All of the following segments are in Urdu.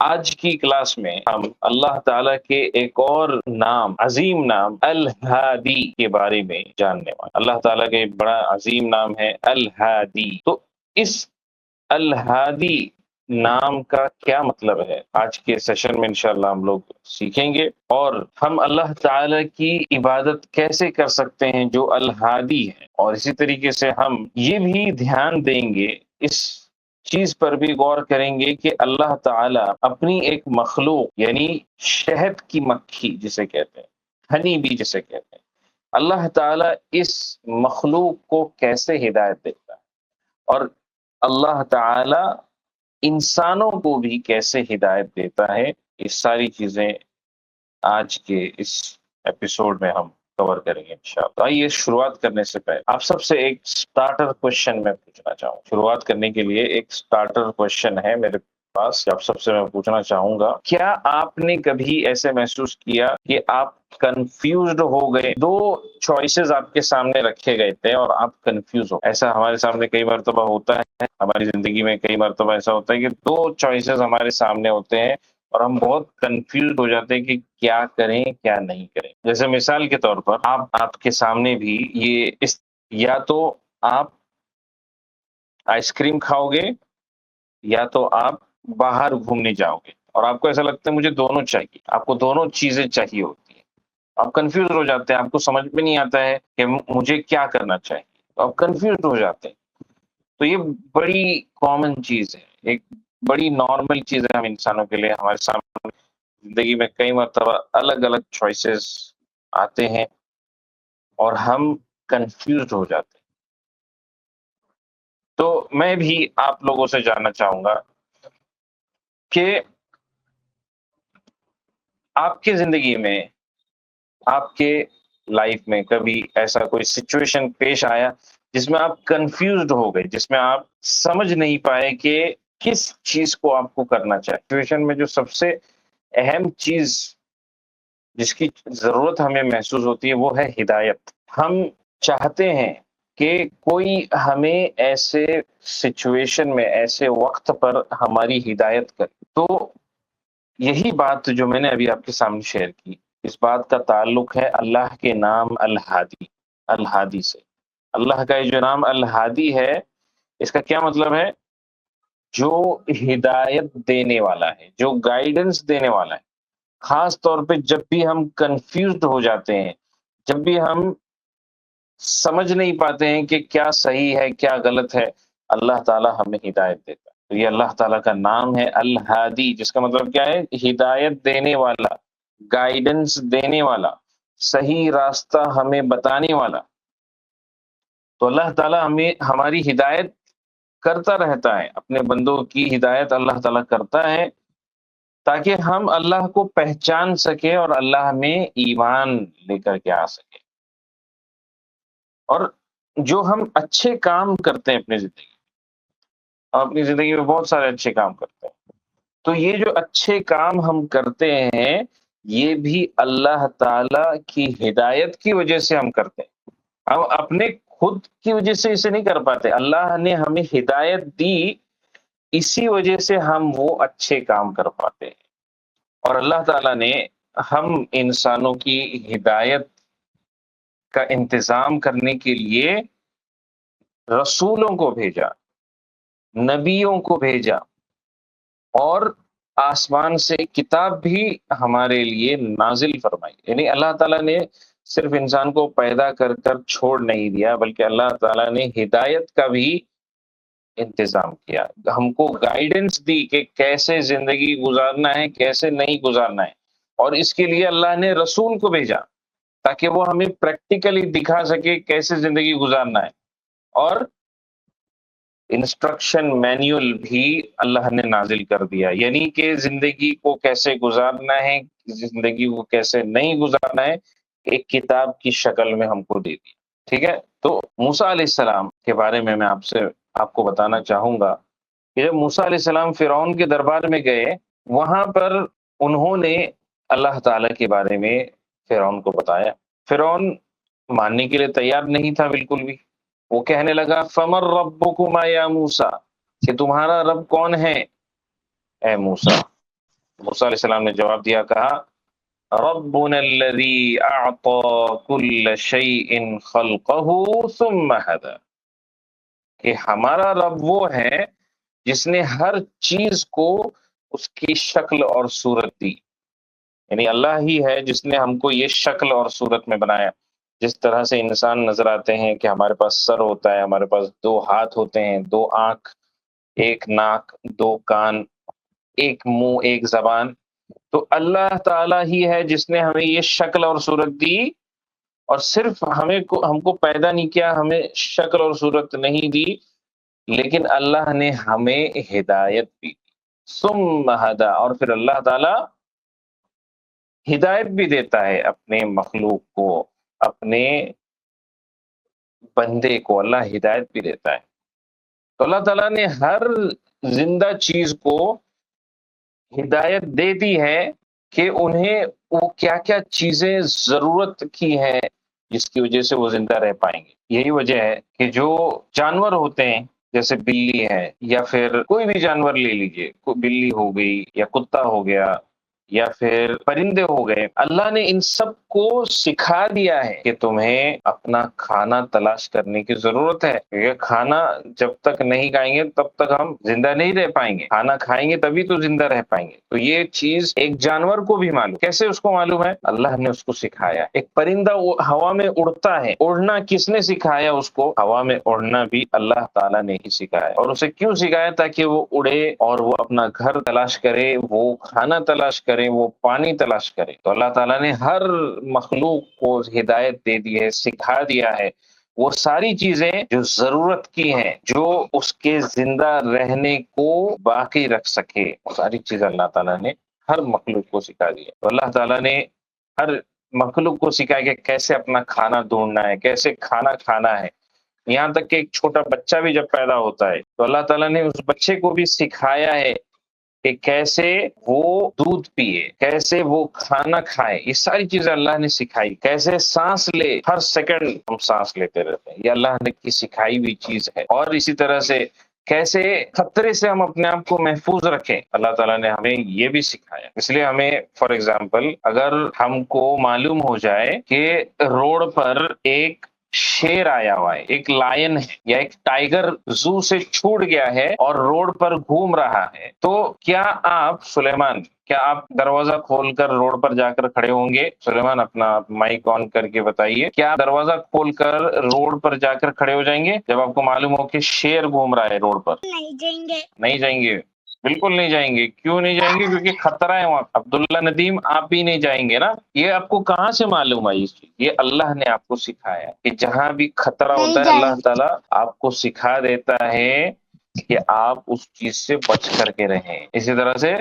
آج کی کلاس میں ہم اللہ تعالیٰ کے ایک اور نام، عظیم نام الہادی کے بارے میں جاننے والے۔ اللہ تعالیٰ کا ایک بڑا عظیم نام ہے الہادی۔ تو اس الہادی نام کا کیا مطلب ہے، آج کے سیشن میں انشاءاللہ ہم لوگ سیکھیں گے، اور ہم اللہ تعالیٰ کی عبادت کیسے کر سکتے ہیں جو الہادی ہے، اور اسی طریقے سے ہم یہ بھی دھیان دیں گے، اس چیز پر بھی غور کریں گے کہ اللہ تعالیٰ اپنی ایک مخلوق یعنی شہد کی مکھی جسے کہتے ہیں، ہنی بی جسے کہتے ہیں، اللہ تعالیٰ اس مخلوق کو کیسے ہدایت دیتا ہے، اور اللہ تعالیٰ انسانوں کو بھی کیسے ہدایت دیتا ہے۔ یہ ساری چیزیں آج کے اس ایپیسوڈ میں ہم کور کریں گے انشاءاللہ۔ آئیے شروعات کرنے سے پہلے آپ سب سے ایک سٹارٹر کوشچن میں پوچھنا چاہوں۔ شروعات کرنے کے لیے ایک سٹارٹر کوشچن ہے میرے پاس، آپ سب سے میں پوچھنا چاہوں گا، کیا آپ نے کبھی ایسے محسوس کیا کہ آپ کنفیوزڈ ہو گئے؟ دو چوائسز آپ کے سامنے رکھے گئے تھے اور آپ کنفیوز ہو۔ ایسا ہمارے سامنے کئی مرتبہ ہوتا ہے، ہماری زندگی میں کئی مرتبہ ایسا ہوتا ہے کہ دو چوائسز ہمارے سامنے ہوتے ہیں اور ہم بہت کنفیوز ہو جاتے ہیں کہ کیا کریں کیا نہیں کریں۔ جیسے مثال کے طور پر آپ کے سامنے بھی یہ یا تو آپ آئس کریم کھاؤ گے یا تو آپ باہر گھومنے جاؤ گے، اور آپ کو ایسا لگتا ہے مجھے دونوں چاہیے، آپ کو دونوں چیزیں چاہیے ہوتی ہیں، آپ کنفیوز ہو جاتے ہیں، آپ کو سمجھ میں نہیں آتا ہے کہ مجھے کیا کرنا چاہیے، تو آپ کنفیوز ہو جاتے ہیں۔ تو یہ بڑی کامن چیز ہے، ایک بڑی نارمل چیز ہے ہم انسانوں کے لیے۔ ہمارے سامنے زندگی میں کئی مرتبہ الگ الگ چوائسز آتے ہیں اور ہم کنفیوزڈ ہو جاتے ہیں۔ تو میں بھی آپ لوگوں سے جاننا چاہوں گا کہ آپ کی زندگی میں، آپ کے لائف میں کبھی ایسا کوئی سچویشن پیش آیا جس میں آپ کنفیوزڈ ہو گئے، جس میں آپ سمجھ نہیں پائے کہ کس چیز کو آپ کو کرنا چاہیے؟ سچویشن میں جو سب سے اہم چیز جس کی ضرورت ہمیں محسوس ہوتی ہے وہ ہے ہدایت۔ ہم چاہتے ہیں کہ کوئی ہمیں ایسے سچویشن میں، ایسے وقت پر ہماری ہدایت کرے۔ تو یہی بات جو میں نے ابھی آپ کے سامنے شیئر کی، اس بات کا تعلق ہے اللہ کے نام الہادی سے۔ اللہ کا یہ جو نام الہادی ہے، اس کا کیا مطلب ہے؟ جو ہدایت دینے والا ہے، جو گائیڈنس دینے والا ہے۔ خاص طور پہ جب بھی ہم کنفیوزڈ ہو جاتے ہیں، جب بھی ہم سمجھ نہیں پاتے ہیں کہ کیا صحیح ہے کیا غلط ہے، اللہ تعالیٰ ہمیں ہدایت دیتا ہے۔ تو یہ اللہ تعالیٰ کا نام ہے الہادی، جس کا مطلب کیا ہے؟ ہدایت دینے والا، گائیڈنس دینے والا، صحیح راستہ ہمیں بتانے والا۔ تو اللہ تعالیٰ ہماری ہدایت کرتا رہتا ہے، اپنے بندوں کی ہدایت اللہ تعالیٰ کرتا ہے تاکہ ہم اللہ کو پہچان سکے اور اللہ میں ایمان لے کر کے آ سکے۔ اور جو ہم اچھے کام کرتے ہیں اپنی زندگی میں، ہم اپنی زندگی میں بہت سارے اچھے کام کرتے ہیں، تو یہ جو اچھے کام ہم کرتے ہیں یہ بھی اللہ تعالی کی ہدایت کی وجہ سے ہم کرتے ہیں۔ ہم اپنے خود کی وجہ سے اسے نہیں کر پاتے، اللہ نے ہمیں ہدایت دی، اسی وجہ سے ہم وہ اچھے کام کر پاتے ہیں۔ اور اللہ تعالیٰ نے ہم انسانوں کی ہدایت کا انتظام کرنے کے لیے رسولوں کو بھیجا، نبیوں کو بھیجا، اور آسمان سے کتاب بھی ہمارے لیے نازل فرمائی۔ یعنی اللہ تعالیٰ نے صرف انسان کو پیدا کر کر چھوڑ نہیں دیا، بلکہ اللہ تعالیٰ نے ہدایت کا بھی انتظام کیا، ہم کو گائیڈنس دی کہ کیسے زندگی گزارنا ہے، کیسے نہیں گزارنا ہے۔ اور اس کے لیے اللہ نے رسول کو بھیجا تاکہ وہ ہمیں پریکٹیکلی دکھا سکے کیسے زندگی گزارنا ہے، اور انسٹرکشن مینیول بھی اللہ نے نازل کر دیا، یعنی کہ زندگی کو کیسے گزارنا ہے، زندگی کو کیسے نہیں گزارنا ہے، ایک کتاب کی شکل میں ہم کو دے دی۔ ٹھیک ہے، تو موسیٰ علیہ السلام کے بارے میں آپ کو بتانا چاہوں گا کہ جب موسیٰ علیہ السلام فرعون کے دربار میں گئے، وہاں پر انہوں نے اللہ تعالیٰ کے بارے میں فرعون کو بتایا۔ فرعون ماننے کے لیے تیار نہیں تھا بالکل بھی، وہ کہنے لگا فَمَن رَبُّكُمَا يَا موسیٰ، کہ تمہارا رب کون ہے اے موسیٰ؟ موسیٰ علیہ السلام نے جواب دیا، کہا ربنا الذی اعطى كل شیء خلقه ثم هدى، کہ ہمارا رب وہ ہے جس نے ہر چیز کو اس کی شکل اور صورت دی، یعنی اللہ ہی ہے جس نے ہم کو یہ شکل اور صورت میں بنایا۔ جس طرح سے انسان نظر آتے ہیں کہ ہمارے پاس سر ہوتا ہے، ہمارے پاس 2 ہاتھ ہوتے ہیں، 2 آنکھ، 1 ناک، 2 کان، 1 منہ، 1 زبان، تو اللہ تعالیٰ ہی ہے جس نے ہمیں یہ شکل اور صورت دی، اور صرف ہم کو پیدا نہیں کیا، ہمیں شکل اور صورت نہیں دی، لیکن اللہ نے ہمیں ہدایت بھی دی۔ ثم ہدا، اور پھر اللہ تعالیٰ ہدایت بھی دیتا ہے اپنے مخلوق کو، اپنے بندے کو اللہ ہدایت بھی دیتا ہے۔ تو اللہ تعالیٰ نے ہر زندہ چیز کو ہدایت دے دی ہے کہ انہیں وہ کیا کیا چیزیں ضرورت کی ہیں جس کی وجہ سے وہ زندہ رہ پائیں گے۔ یہی وجہ ہے کہ جو جانور ہوتے ہیں، جیسے بلی ہے یا پھر کوئی بھی جانور لے لیجئے، کوئی بلی ہو گئی یا کتا ہو گیا یا پھر پرندے ہو گئے، اللہ نے ان سب کو سکھا دیا ہے کہ تمہیں اپنا کھانا تلاش کرنے کی ضرورت ہے، کیونکہ کھانا جب تک نہیں کھائیں گے تب تک ہم زندہ نہیں رہ پائیں گے، کھانا کھائیں گے تبھی تو زندہ رہ پائیں گے۔ تو یہ چیز ایک جانور کو بھی معلوم، کیسے اس کو معلوم ہے؟ اللہ نے اس کو سکھایا۔ ایک پرندہ ہوا میں اڑتا ہے، اڑنا کس نے سکھایا اس کو؟ ہوا میں اڑنا بھی اللہ تعالیٰ نے ہی سکھایا۔ اور اسے کیوں سکھایا؟ تاکہ وہ اڑے اور وہ اپنا گھر تلاش کرے، وہ کھانا تلاش کرے، وہ پانی تلاش کرے۔ تو اللہ تعالیٰ نے ہر مخلوق کو ہدایت دے دی ہے، سکھا دیا ہے وہ ساری چیزیں جو ضرورت کی ہیں، جو اس کے زندہ رہنے کو باقی رکھ سکے، وہ ساری چیزیں اللہ تعالیٰ نے ہر مخلوق کو سکھا دی ہے۔ تو اللہ تعالیٰ نے ہر مخلوق کو سکھایا کہ کیسے اپنا کھانا ڈھونڈنا ہے، کیسے کھانا کھانا ہے۔ یہاں تک کہ ایک چھوٹا بچہ بھی جب پیدا ہوتا ہے تو اللہ تعالیٰ نے اس بچے کو بھی سکھایا ہے کہ کیسے وہ دودھ پیے، کیسے وہ کھانا کھائے، یہ ساری چیزیں اللہ نے سکھائی۔ کیسے سانس لے، ہر سیکنڈ ہم سانس لیتے رہتے ہیں، یہ اللہ نے کی سکھائی ہوئی چیز ہے۔ اور اسی طرح سے کیسے خطرے سے ہم اپنے آپ کو محفوظ رکھیں، اللہ تعالیٰ نے ہمیں یہ بھی سکھایا۔ اس لیے ہمیں فار ایگزامپل اگر ہم کو معلوم ہو جائے کہ روڈ پر ایک شیر آیا ہوا ہے، ایک لائن ہے یا ایک ٹائیگر زو سے چھوٹ گیا ہے اور روڈ پر گھوم رہا ہے، تو کیا آپ سلیمان، کیا آپ دروازہ کھول کر روڈ پر جا کر کھڑے ہوں گے؟ سلیمان اپنا مائک آن کر کے بتائیے، کیا آپ دروازہ کھول کر روڈ پر جا کر کھڑے ہو جائیں گے جب آپ کو معلوم ہو کہ شیر گھوم رہا ہے روڈ پر؟ نہیں جائیں گے۔ نہیں جائیں گے، بالکل نہیں جائیں گے۔ کیوں نہیں جائیں گے؟ کیونکہ خطرہ ہے وہاں۔ عبداللہ ندیم آپ بھی نہیں جائیں گے نا۔ یہ آپ کو کہاں سے معلوم ہے؟ اس چیز یہ اللہ نے آپ کو سکھایا کہ جہاں بھی خطرہ ہوتا ہے اللہ تعالیٰ آپ کو سکھا دیتا ہے کہ آپ اس چیز سے بچ کر کے رہیں۔ اسی طرح سے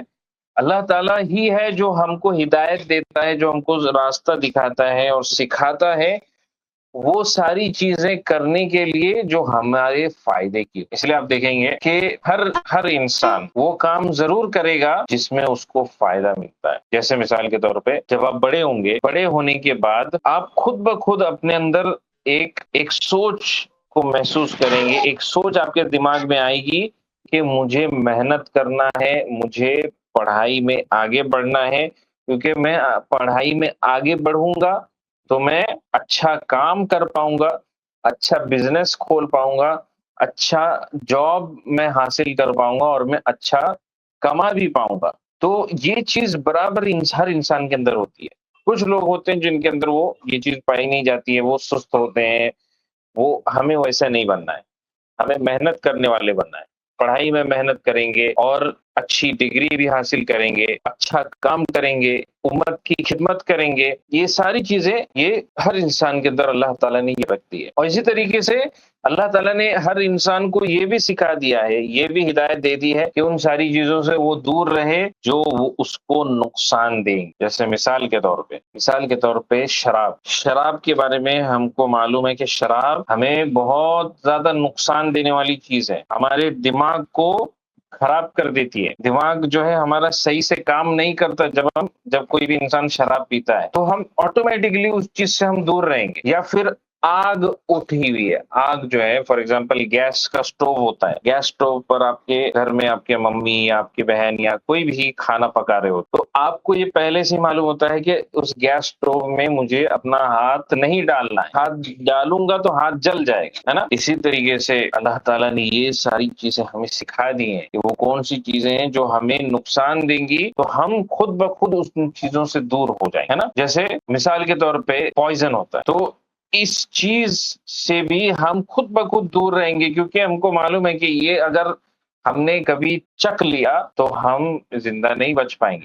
اللہ تعالیٰ ہی ہے جو ہم کو ہدایت دیتا ہے، جو ہم کو راستہ دکھاتا ہے اور سکھاتا ہے وہ ساری چیزیں کرنے کے لیے جو ہمارے فائدے کی۔ اس لیے آپ دیکھیں گے کہ ہر انسان وہ کام ضرور کرے گا جس میں اس کو فائدہ ملتا ہے۔ جیسے مثال کے طور پہ جب آپ بڑے ہوں گے، بڑے ہونے کے بعد آپ خود بخود اپنے اندر ایک سوچ کو محسوس کریں گے، ایک سوچ آپ کے دماغ میں آئے گی کہ مجھے محنت کرنا ہے، مجھے پڑھائی میں آگے بڑھنا ہے، کیونکہ میں پڑھائی میں آگے بڑھوں گا تو میں اچھا کام کر پاؤں گا، اچھا بزنس کھول پاؤں گا، اچھا جاب میں حاصل کر پاؤں گا اور میں اچھا کما بھی پاؤں گا۔ تو یہ چیز برابر ہر انسان کے اندر ہوتی ہے۔ کچھ لوگ ہوتے ہیں جن کے اندر وہ یہ چیز پائی نہیں جاتی ہے، وہ سست ہوتے ہیں۔ وہ ہمیں ویسا نہیں بننا ہے، ہمیں محنت کرنے والے بننا ہے۔ پڑھائی میں محنت کریں گے اور اچھی ڈگری بھی حاصل کریں گے، اچھا کام کریں گے، امت کی خدمت کریں گے۔ یہ ساری چیزیں یہ ہر انسان کے اندر اللہ تعالیٰ نے یہ رکھ دی ہے۔ اور اسی طریقے سے اللہ تعالیٰ نے ہر انسان کو یہ بھی سکھا دیا ہے، یہ بھی ہدایت دے دی ہے کہ ان ساری چیزوں سے وہ دور رہے جو وہ اس کو نقصان دیں۔ جیسے مثال کے طور پہ شراب کے بارے میں ہم کو معلوم ہے کہ شراب ہمیں بہت زیادہ نقصان دینے والی چیز ہے، ہمارے دماغ کو خراب کر دیتی ہے۔ دماغ جو ہے ہمارا صحیح سے کام نہیں کرتا جب کوئی بھی انسان شراب پیتا ہے، تو ہم آٹومیٹکلی اس چیز سے ہم دور رہیں گے۔ یا پھر آگ اٹھی ہوئی ہے. آگ جو ہے فار ایگزامپل گیس کا سٹوو ہوتا ہے، گیس سٹوو پر آپ کے گھر میں آپ کے ممی یا آپ کی بہن یا کوئی بھی کھانا پکا رہے ہو، تو آپ کو یہ پہلے سے معلوم ہوتا ہے کہ اس گیس سٹوو میں مجھے اپنا ہاتھ نہیں ڈالنا ہے، ہاتھ ڈالوں گا تو ہاتھ جل جائے گا، ہے نا. اسی طریقے سے اللہ تعالیٰ نے یہ ساری چیزیں ہمیں سکھا دی ہیں کہ وہ کون سی چیزیں ہیں جو ہمیں نقصان دیں گی تو ہم خود بخود ان چیزوں سے دور ہو جائیں، ہے نا. جیسے مثال کے طور پہ پوائزن ہوتا ہے، تو اس چیز سے بھی ہم خود بخود دور رہیں گے، کیونکہ ہم کو معلوم ہے کہ یہ اگر ہم نے کبھی چکھ لیا تو ہم زندہ نہیں بچ پائیں گے.